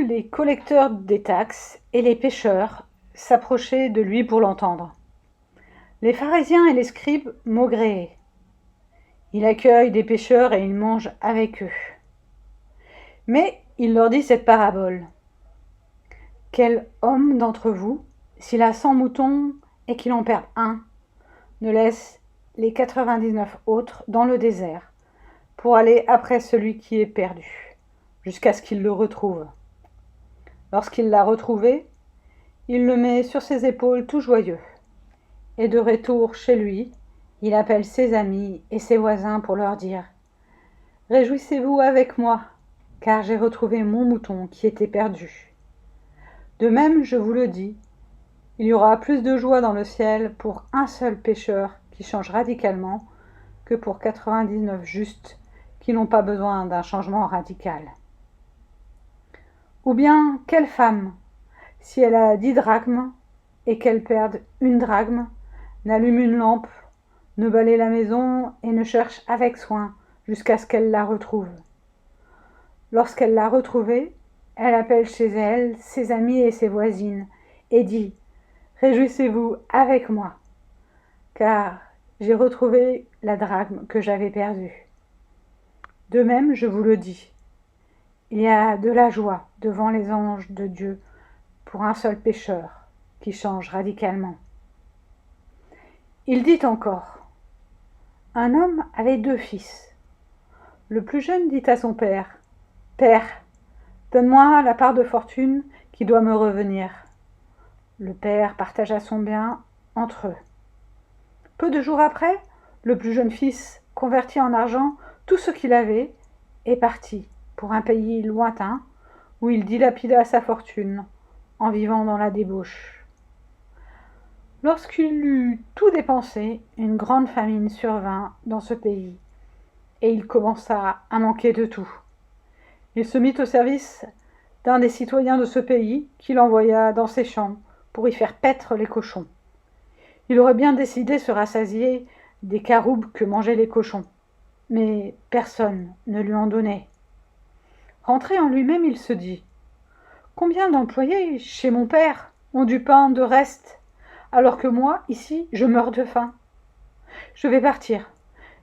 vus les collecteurs des taxes et les pêcheurs s'approcher de lui pour l'entendre. Les pharisiens et les scribes maugréaient. Il accueille des pêcheurs et il mange avec eux. Mais il leur dit cette parabole. Quel homme d'entre vous, s'il a 100 moutons et qu'il en perd un, ne laisse les 99 autres dans le désert pour aller après celui qui est perdu, jusqu'à ce qu'il le retrouve. Lorsqu'il l'a retrouvé, il le met sur ses épaules tout joyeux. Et de retour chez lui, il appelle ses amis et ses voisins pour leur dire « Réjouissez-vous avec moi, car j'ai retrouvé mon mouton qui était perdu. » De même, je vous le dis, il y aura plus de joie dans le ciel pour un seul pécheur qui change radicalement que pour 99 justes qui n'ont pas besoin d'un changement radical. Ou bien, quelle femme, si elle a 10 drachmes et qu'elle perde une drachme, n'allume une lampe, ne balaye la maison et ne cherche avec soin jusqu'à ce qu'elle la retrouve. Lorsqu'elle l'a retrouvée, elle appelle chez elle ses amis et ses voisines et dit « Réjouissez-vous avec moi, car j'ai retrouvé la drachme que j'avais perdue. » De même, je vous le dis, il y a de la joie devant les anges de Dieu pour un seul pécheur qui change radicalement. Il dit encore, un homme avait 2 fils. Le plus jeune dit à son père, « Père, donne-moi la part de fortune qui doit me revenir. » Le père partagea son bien entre eux. Peu de jours après, le plus jeune fils convertit en argent tout ce qu'il avait et partit pour un pays lointain où il dilapida sa fortune en vivant dans la débauche. Lorsqu'il eut tout dépensé, une grande famine survint dans ce pays et il commença à manquer de tout. Il se mit au service d'un des citoyens de ce pays qu'il envoya dans ses champs pour y faire paître les cochons. Il aurait bien décidé se rassasier des caroubes que mangeaient les cochons, mais personne ne lui en donnait. Rentré en lui-même, il se dit « Combien d'employés chez mon père ont du pain de reste, alors que moi, ici, je meurs de faim. Je vais partir.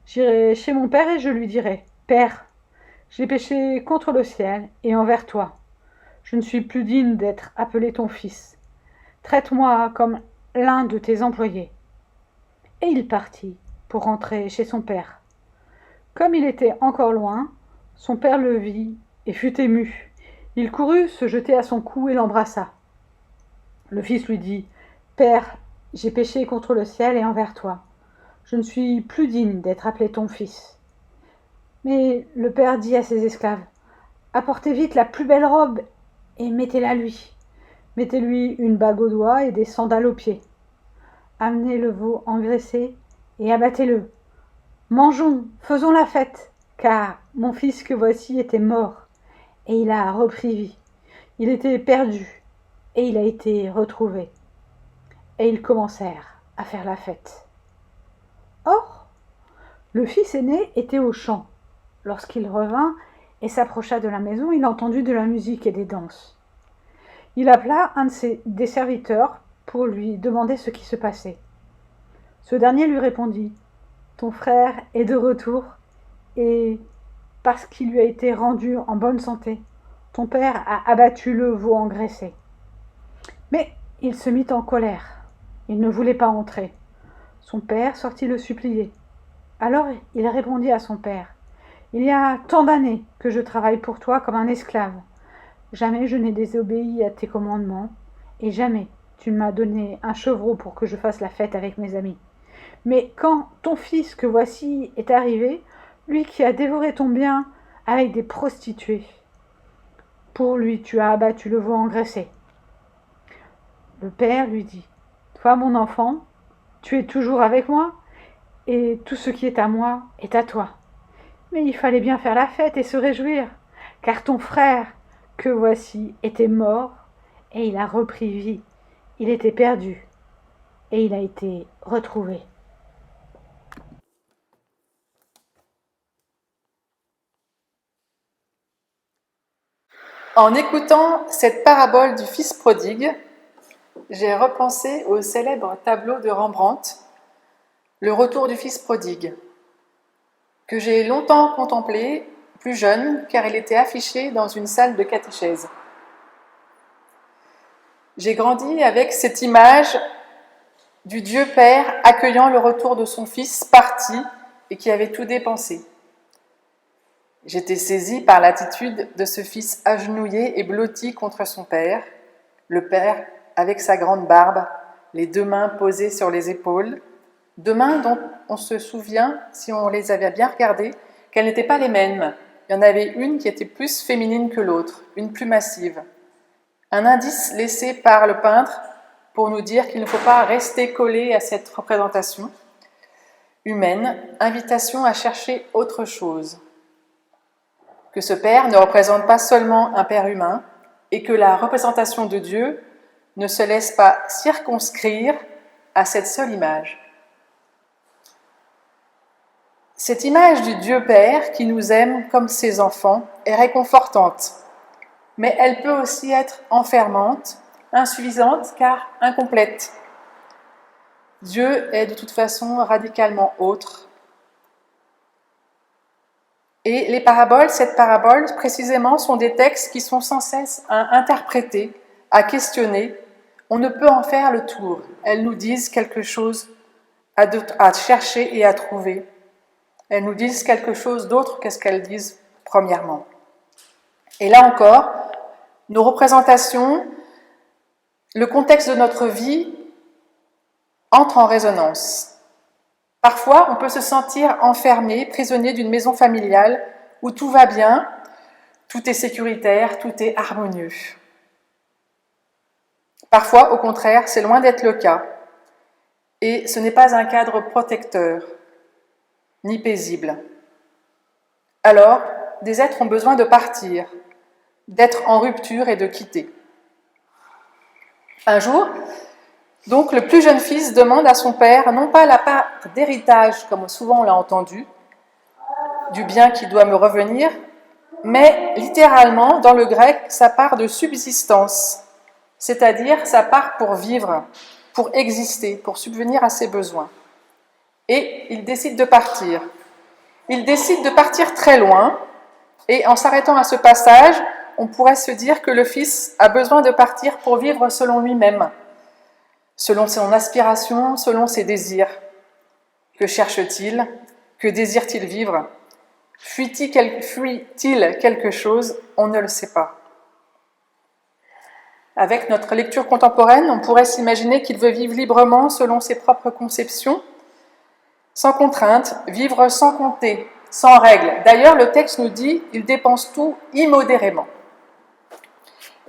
J'irai chez mon père et je lui dirai « Père, j'ai péché contre le ciel et envers toi. Je ne suis plus digne d'être appelé ton fils. Traite-moi comme l'un de tes employés. » Et il partit pour rentrer chez son père. Comme il était encore loin, son père le vit et fut ému. Il courut se jeter à son cou et l'embrassa. Le fils lui dit « Père, j'ai péché contre le ciel et envers toi. Je ne suis plus digne d'être appelé ton fils. » Mais le père dit à ses esclaves « Apportez vite la plus belle robe et mettez-la lui. Mettez-lui une bague au doigt et des sandales aux pieds. Amenez le veau engraissé et abattez-le. Mangeons, faisons la fête, car mon fils que voici était mort, et il a repris vie. Il était perdu, et il a été retrouvé. » Et ils commencèrent à faire la fête. Or, le fils aîné était au champ. Lorsqu'il revint et s'approcha de la maison, il entendit de la musique et des danses. Il appela un des serviteurs pour lui demander ce qui se passait. Ce dernier lui répondit « Ton frère est de retour, et parce qu'il lui a été rendu en bonne santé, ton père a abattu le veau engraissé. » Mais il se mit en colère. Il ne voulait pas entrer. Son père sortit le supplier. Alors il répondit à son père « Il y a tant d'années que je travaille pour toi comme un esclave. Jamais je n'ai désobéi à tes commandements, et jamais tu ne m'as donné un chevreau pour que je fasse la fête avec mes amis. Mais quand ton fils que voici est arrivé, lui qui a dévoré ton bien avec des prostituées, pour lui tu as abattu le veau engraissé. » Le père lui dit « Toi, mon enfant, tu es toujours avec moi, et tout ce qui est à moi est à toi. Mais il fallait bien faire la fête et se réjouir, car ton frère, que voici, était mort, et il a repris vie. Il était perdu, et il a été retrouvé. » En écoutant cette parabole du fils prodigue, j'ai repensé au célèbre tableau de Rembrandt, Le retour du fils prodigue, que j'ai longtemps contemplé, plus jeune, car il était affiché dans une salle de catéchèse. J'ai grandi avec cette image du Dieu Père accueillant le retour de son fils parti et qui avait tout dépensé. J'étais saisie par l'attitude de ce fils agenouillé et blotti contre son père, le père avec sa grande barbe, les deux mains posées sur les épaules, deux mains dont on se souvient, si on les avait bien regardées, qu'elles n'étaient pas les mêmes. Il y en avait une qui était plus féminine que l'autre, une plus massive. Un indice laissé par le peintre pour nous dire qu'il ne faut pas rester collé à cette représentation humaine, invitation à chercher autre chose. Que ce père ne représente pas seulement un père humain et que la représentation de Dieu ne se laisse pas circonscrire à cette seule image. Cette image du Dieu Père qui nous aime comme ses enfants est réconfortante, mais elle peut aussi être enfermante, insuffisante car incomplète. Dieu est de toute façon radicalement autre. Et les paraboles, cette parabole précisément, sont des textes qui sont sans cesse à interpréter, à questionner. On ne peut en faire le tour. Elles nous disent quelque chose à chercher et à trouver. Elles nous disent quelque chose d'autre que ce qu'elles disent premièrement. Et là encore, nos représentations, le contexte de notre vie entrent en résonance. Parfois, on peut se sentir enfermé, prisonnier d'une maison familiale où tout va bien, tout est sécuritaire, tout est harmonieux. Parfois, au contraire, c'est loin d'être le cas. Et ce n'est pas un cadre protecteur, ni paisible. Alors, des êtres ont besoin de partir, d'être en rupture et de quitter. Un jour, donc, le plus jeune fils demande à son père, non pas la part d'héritage, comme souvent on l'a entendu, du bien qui doit me revenir, mais littéralement, dans le grec, sa part de subsistance, c'est-à-dire sa part pour vivre, pour exister, pour subvenir à ses besoins. Et il décide de partir. Il décide de partir très loin, et en s'arrêtant à ce passage, on pourrait se dire que le fils a besoin de partir pour vivre selon lui-même, selon son aspiration, selon ses désirs. Que cherche-t-il? Que désire-t-il vivre? Fuit-il quelque chose? On ne le sait pas. Avec notre lecture contemporaine, on pourrait s'imaginer qu'il veut vivre librement selon ses propres conceptions, sans contrainte, vivre sans compter, sans règles. D'ailleurs, le texte nous dit qu'il dépense tout immodérément.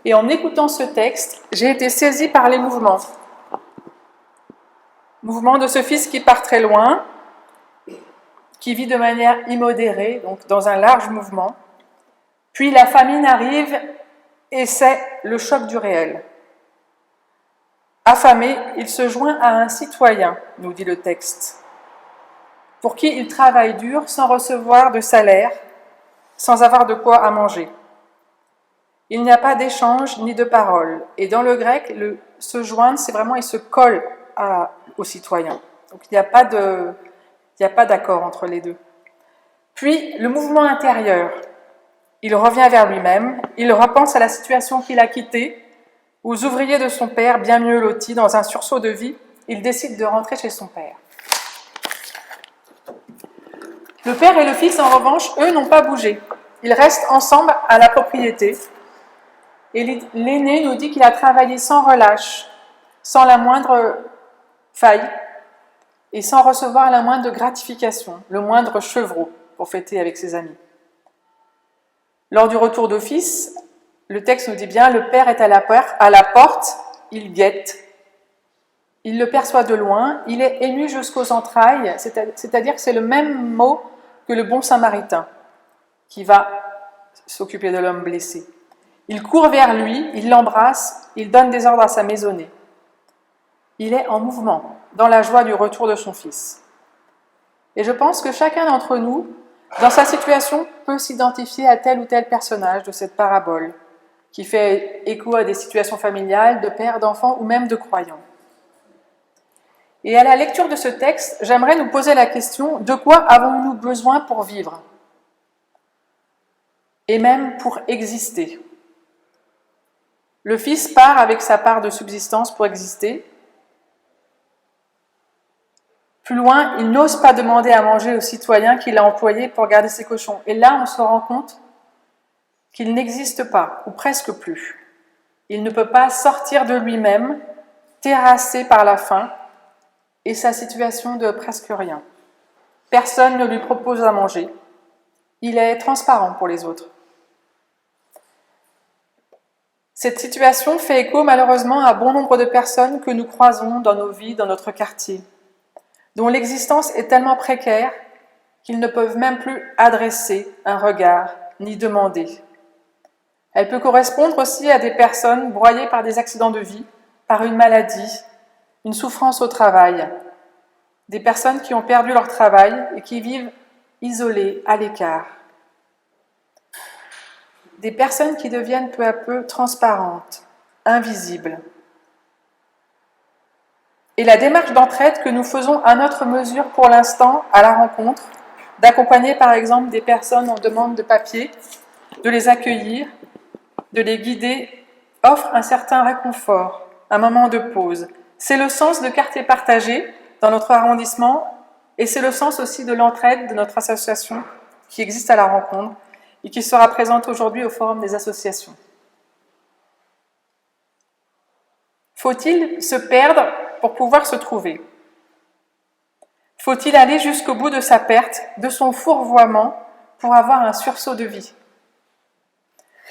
Et en écoutant ce texte, j'ai été saisie par les mouvements. Mouvement de ce fils qui part très loin, qui vit de manière immodérée, donc dans un large mouvement. Puis la famine arrive et c'est le choc du réel. Affamé, il se joint à un citoyen, nous dit le texte, pour qui il travaille dur sans recevoir de salaire, sans avoir de quoi à manger. Il n'y a pas d'échange ni de parole. Et dans le grec, se joindre, c'est vraiment, il se colle aux citoyens. Donc il n'y a pas d'accord entre les deux. Puis le mouvement intérieur, il revient vers lui-même, il repense à la situation qu'il a quittée, aux ouvriers de son père, bien mieux lotis, dans un sursaut de vie, il décide de rentrer chez son père. Le père et le fils, en revanche, eux, n'ont pas bougé. Ils restent ensemble à la propriété. Et l'aîné nous dit qu'il a travaillé sans relâche, sans la moindre faille, et sans recevoir la moindre gratification, le moindre chevreau pour fêter avec ses amis. Lors du retour d'office, le texte nous dit bien, le père est à la porte, il guette. Il le perçoit de loin, il est ému jusqu'aux entrailles, c'est-à-dire que c'est le même mot que le bon samaritain qui va s'occuper de l'homme blessé. Il court vers lui, il l'embrasse, il donne des ordres à sa maisonnée. Il est en mouvement, dans la joie du retour de son fils. Et je pense que chacun d'entre nous, dans sa situation, peut s'identifier à tel ou tel personnage de cette parabole. qui fait écho à des situations familiales, de pères, d'enfants ou même de croyants. Et à la lecture de ce texte, j'aimerais nous poser la question, de quoi avons-nous besoin pour vivre? Et même pour exister. Le Fils part avec sa part de subsistance pour exister. Plus loin, il n'ose pas demander à manger au citoyen qu'il a employé pour garder ses cochons. Et là, on se rend compte qu'il n'existe pas, ou presque plus. Il ne peut pas sortir de lui-même, terrassé par la faim et sa situation de presque rien. Personne ne lui propose à manger. Il est transparent pour les autres. Cette situation fait écho malheureusement à bon nombre de personnes que nous croisons dans nos vies, dans notre quartier, dont l'existence est tellement précaire qu'ils ne peuvent même plus adresser un regard ni demander. Elle peut correspondre aussi à des personnes broyées par des accidents de vie, par une maladie, une souffrance au travail, des personnes qui ont perdu leur travail et qui vivent isolées, à l'écart. Des personnes qui deviennent peu à peu transparentes, invisibles. Et la démarche d'entraide que nous faisons à notre mesure pour l'instant à la rencontre, d'accompagner par exemple des personnes en demande de papier, de les accueillir, de les guider, offre un certain réconfort, un moment de pause. C'est le sens de Quartier Partagé dans notre arrondissement et c'est le sens aussi de l'entraide de notre association qui existe à la rencontre et qui sera présente aujourd'hui au Forum des associations. Faut-il se perdre pour pouvoir se trouver? Faut-il aller jusqu'au bout de sa perte, de son fourvoiement, pour avoir un sursaut de vie?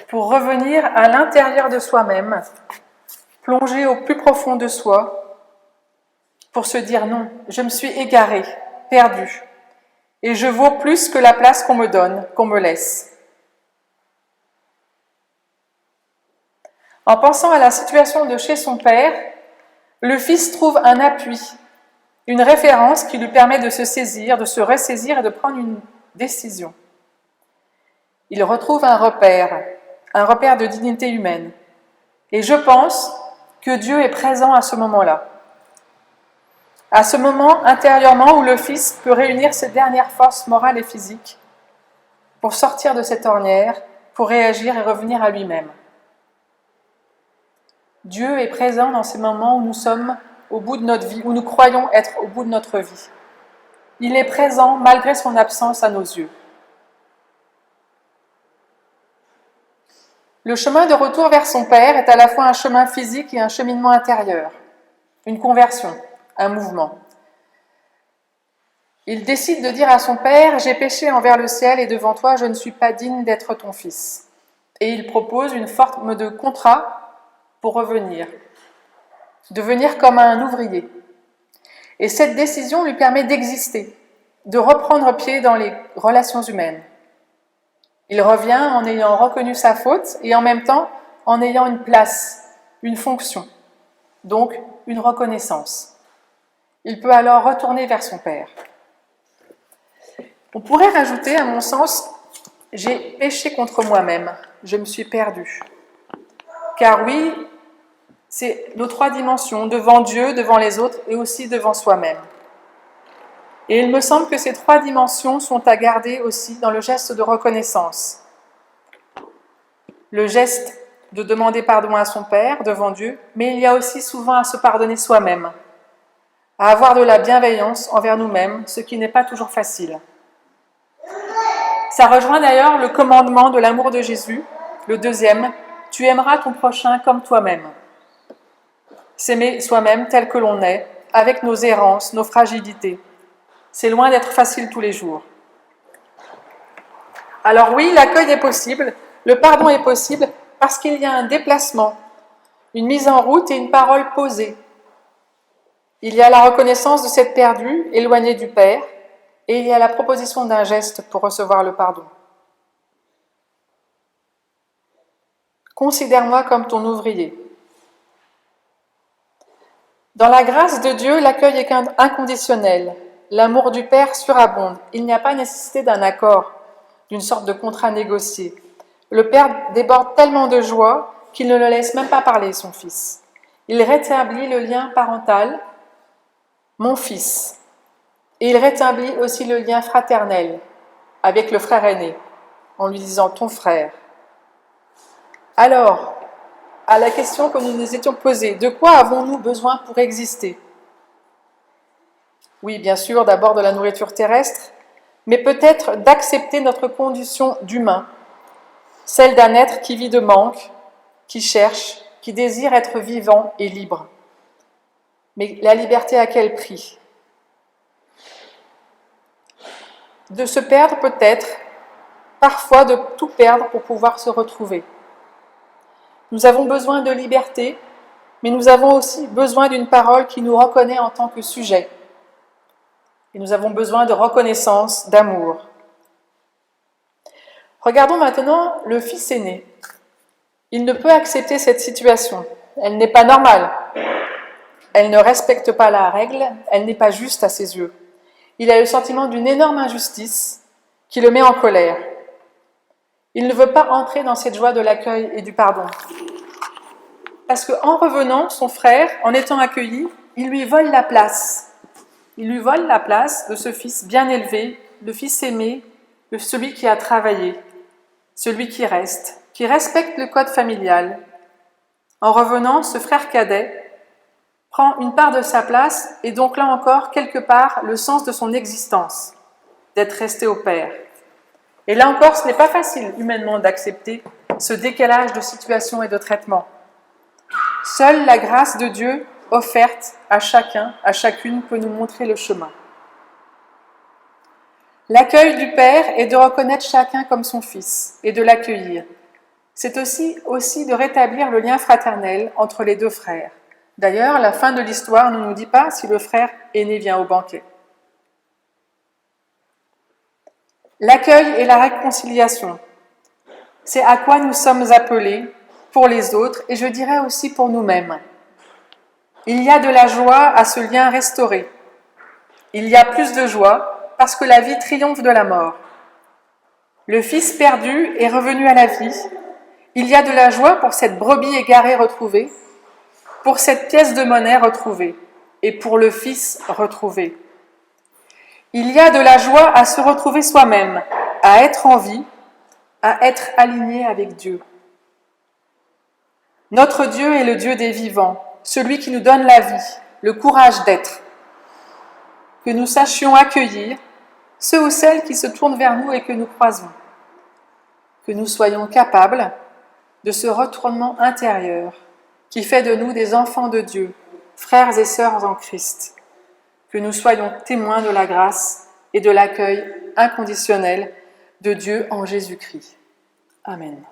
Pour revenir à l'intérieur de soi-même, plonger au plus profond de soi, pour se dire non, je me suis égaré, perdu, et je vaux plus que la place qu'on me donne, qu'on me laisse. En pensant à la situation de chez son père, le fils trouve un appui, une référence qui lui permet de se saisir, de se ressaisir et de prendre une décision. Il retrouve un repère de dignité humaine. Et je pense que Dieu est présent à ce moment-là. À ce moment intérieurement où le Fils peut réunir ses dernières forces morales et physiques pour sortir de cette ornière, pour réagir et revenir à lui-même. Dieu est présent dans ces moments où nous sommes au bout de notre vie, où nous croyons être au bout de notre vie. Il est présent malgré son absence à nos yeux. Le chemin de retour vers son Père est à la fois un chemin physique et un cheminement intérieur, une conversion, un mouvement. Il décide de dire à son Père « J'ai péché envers le ciel et devant toi, je ne suis pas digne d'être ton fils ». Et il propose une forme de contrat pour revenir, devenir comme un ouvrier. Et cette décision lui permet d'exister, de reprendre pied dans les relations humaines. Il revient en ayant reconnu sa faute et en même temps en ayant une place, une fonction, donc une reconnaissance. Il peut alors retourner vers son Père. On pourrait rajouter, à mon sens, « J'ai péché contre moi-même, je me suis perdu ». Car oui, c'est nos trois dimensions, devant Dieu, devant les autres et aussi devant soi-même. Et il me semble que ces trois dimensions sont à garder aussi dans le geste de reconnaissance. Le geste de demander pardon à son Père devant Dieu, mais il y a aussi souvent à se pardonner soi-même, à avoir de la bienveillance envers nous-mêmes, ce qui n'est pas toujours facile. Ça rejoint d'ailleurs le commandement de l'amour de Jésus, le deuxième, « Tu aimeras ton prochain comme toi-même ». S'aimer soi-même tel que l'on est, avec nos errances, nos fragilités. C'est loin d'être facile tous les jours. Alors oui, l'accueil est possible, le pardon est possible parce qu'il y a un déplacement, une mise en route et une parole posée. Il y a la reconnaissance de s'être perdu, éloigné du Père, et il y a la proposition d'un geste pour recevoir le pardon. Considère-moi comme ton ouvrier. Dans la grâce de Dieu, l'accueil est inconditionnel. L'amour du Père surabonde. Il n'y a pas nécessité d'un accord, d'une sorte de contrat négocié. le père déborde tellement de joie qu'il ne le laisse même pas parler, son fils. Il rétablit le lien parental, mon fils. Et il rétablit aussi le lien fraternel avec le frère aîné, en lui disant ton frère. Alors, à la question que nous nous étions posée, de quoi avons-nous besoin pour exister? Oui, bien sûr, d'abord de la nourriture terrestre, mais peut-être d'accepter notre condition d'humain, celle d'un être qui vit de manque, qui cherche, qui désire être vivant et libre. Mais la liberté à quel prix? De se perdre peut-être, parfois de tout perdre pour pouvoir se retrouver. Nous avons besoin de liberté, mais nous avons aussi besoin d'une parole qui nous reconnaît en tant que sujet. Et nous avons besoin de reconnaissance, d'amour. Regardons maintenant le fils aîné. Il ne peut accepter cette situation. Elle n'est pas normale. Elle ne respecte pas la règle, elle n'est pas juste à ses yeux. Il a le sentiment d'une énorme injustice qui le met en colère. Il ne veut pas entrer dans cette joie de l'accueil et du pardon. Parce qu'en revenant, son frère, en étant accueilli, il lui vole la place. Il lui vole la place de ce fils bien élevé, le fils aimé, de celui qui a travaillé, celui qui reste, qui respecte le code familial. En revenant, ce frère cadet prend une part de sa place et donc là encore, quelque part, le sens de son existence, d'être resté au père. Et là encore, ce n'est pas facile humainement d'accepter ce décalage de situation et de traitement. Seule la grâce de Dieu offerte à chacun, à chacune, peut nous montrer le chemin. L'accueil du Père est de reconnaître chacun comme son fils et de l'accueillir. C'est aussi de rétablir le lien fraternel entre les deux frères. D'ailleurs, la fin de l'histoire ne nous dit pas si le frère aîné vient au banquet. L'accueil et la réconciliation, c'est à quoi nous sommes appelés pour les autres et je dirais aussi pour nous-mêmes. Il y a de la joie à ce lien restauré. Il y a plus de joie parce que la vie triomphe de la mort. Le fils perdu est revenu à la vie. Il y a de la joie pour cette brebis égarée retrouvée, pour cette pièce de monnaie retrouvée et pour le fils retrouvé. Il y a de la joie à se retrouver soi-même, à être en vie, à être aligné avec Dieu. Notre Dieu est le Dieu des vivants, celui qui nous donne la vie, le courage d'être. Que nous sachions accueillir ceux ou celles qui se tournent vers nous et que nous croisons. Que nous soyons capables de ce retournement intérieur qui fait de nous des enfants de Dieu, frères et sœurs en Christ. Que nous soyons témoins de la grâce et de l'accueil inconditionnel de Dieu en Jésus-Christ. Amen.